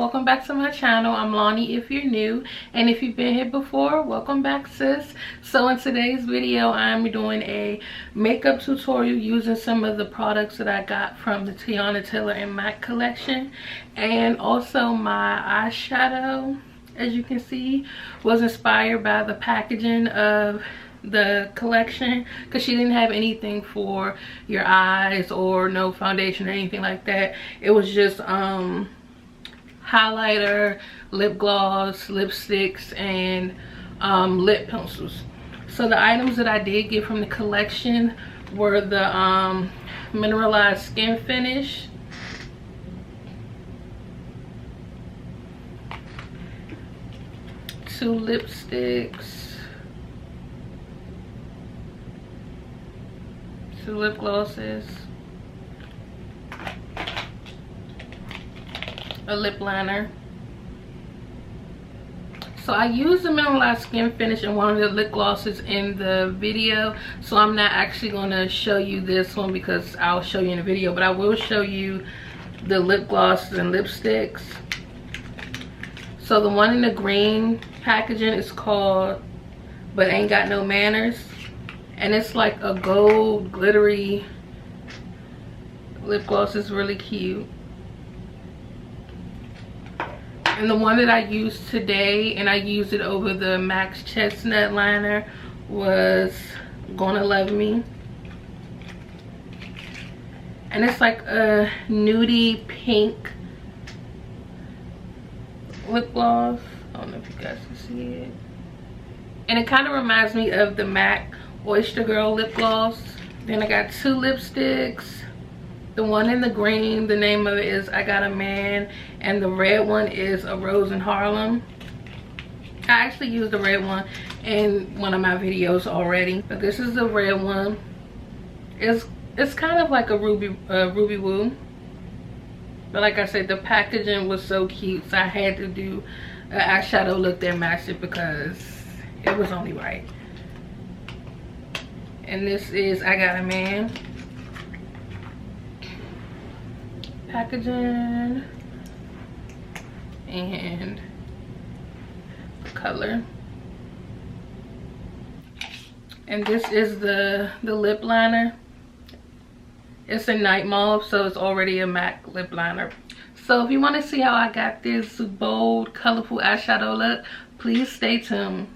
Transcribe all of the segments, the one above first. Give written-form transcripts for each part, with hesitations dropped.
welcome back to my channel. I'm Lonnie if you're new, and if you've been here before, welcome back, sis. So in today's video, I'm doing a makeup tutorial using some of the products that I got from the Teyana Taylor and MAC collection, and also my eyeshadow, as you can see, was inspired by the packaging of the collection, because she didn't have anything for your eyes or no foundation or anything like that. It was just highlighter, lip gloss, lipsticks, and lip pencils. So the items that I did get from the collection were the Mineralize Skinfinish, two lipsticks, two lip glosses, a lip liner. So I used the Mineralize Skinfinish in one of the lip glosses in the video, so I'm not actually going to show you this one because I'll show you in the video, but I will show you the lip glosses and lipsticks. So the one in the green packaging is called But Ain't Got No Manners, and it's like a gold glittery lip gloss. Is really cute. And the one that I used today, and I used it over the MAC Chestnut liner, was Gonna Love Me, and it's like a nudie pink lip gloss. I don't know if you guys can see it, and it kind of reminds me of the MAC Oyster Girl lip gloss. Then I got two lipsticks. The one in the green, the name of it is I Got a Man, and the red one is A Rose in Harlem. I actually used the red one in one of my videos already, but this is the red one. It's kind of like a ruby woo, but like I said, the packaging was so cute, so I had to do an eyeshadow look that matched it because it was only right. And this is I Got a Man packaging and the color. And this is the lip liner. It's a night mauve, so it's already a MAC lip liner. So if you want to see how I got this bold, colorful eyeshadow look, please stay tuned.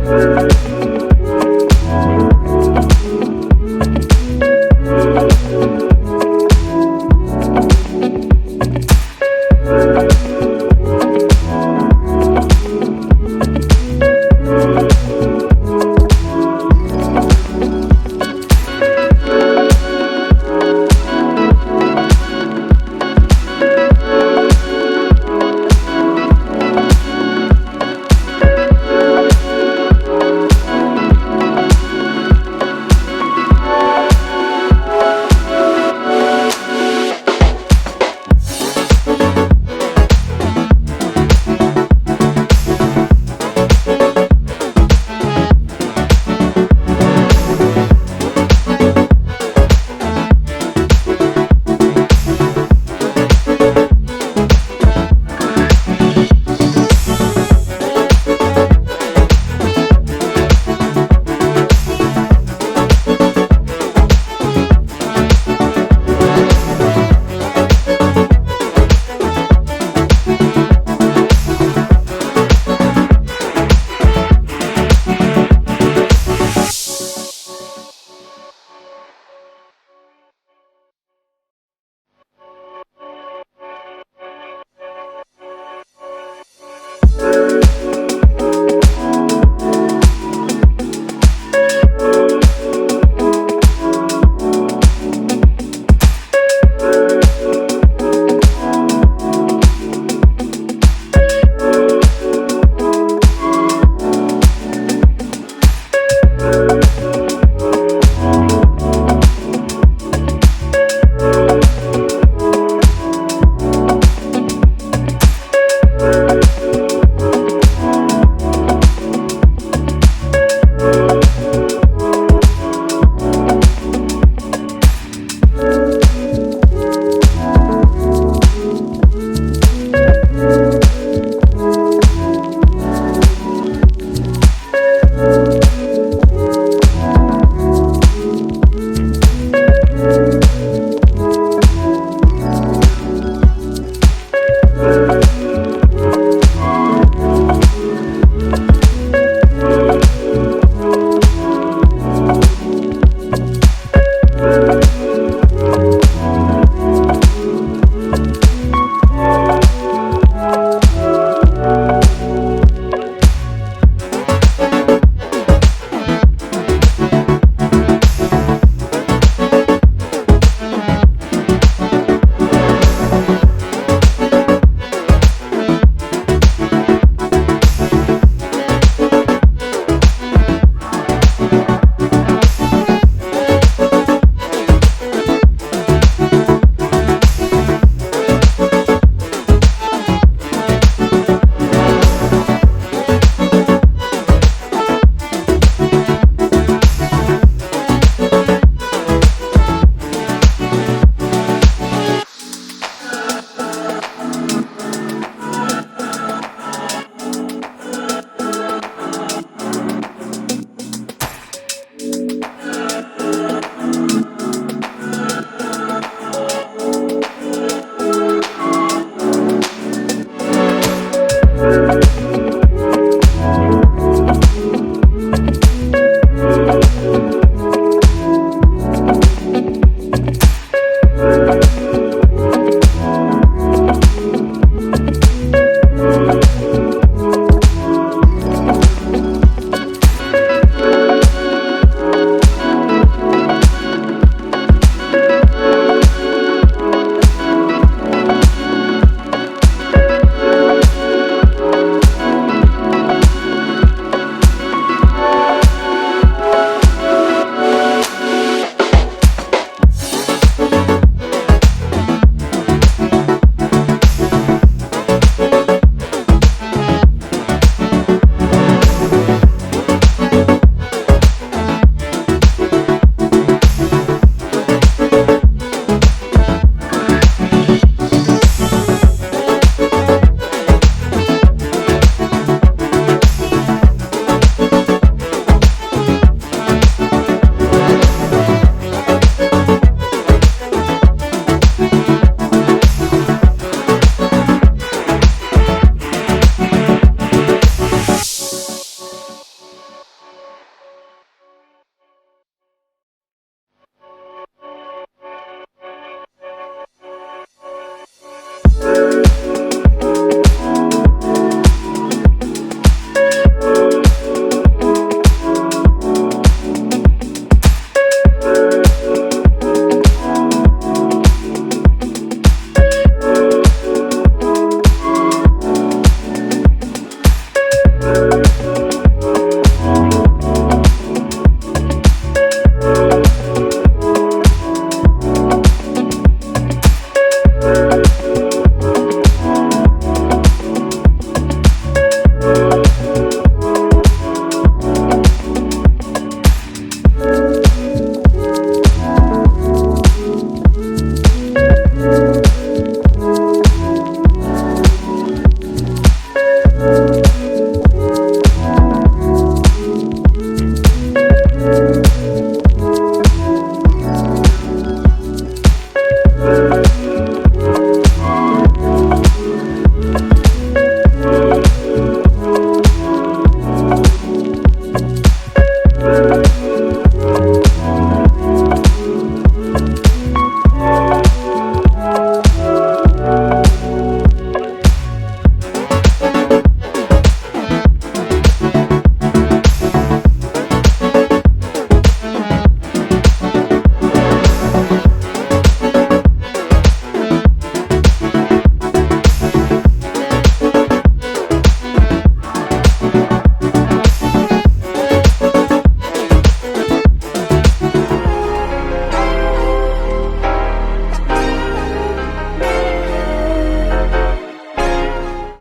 bye.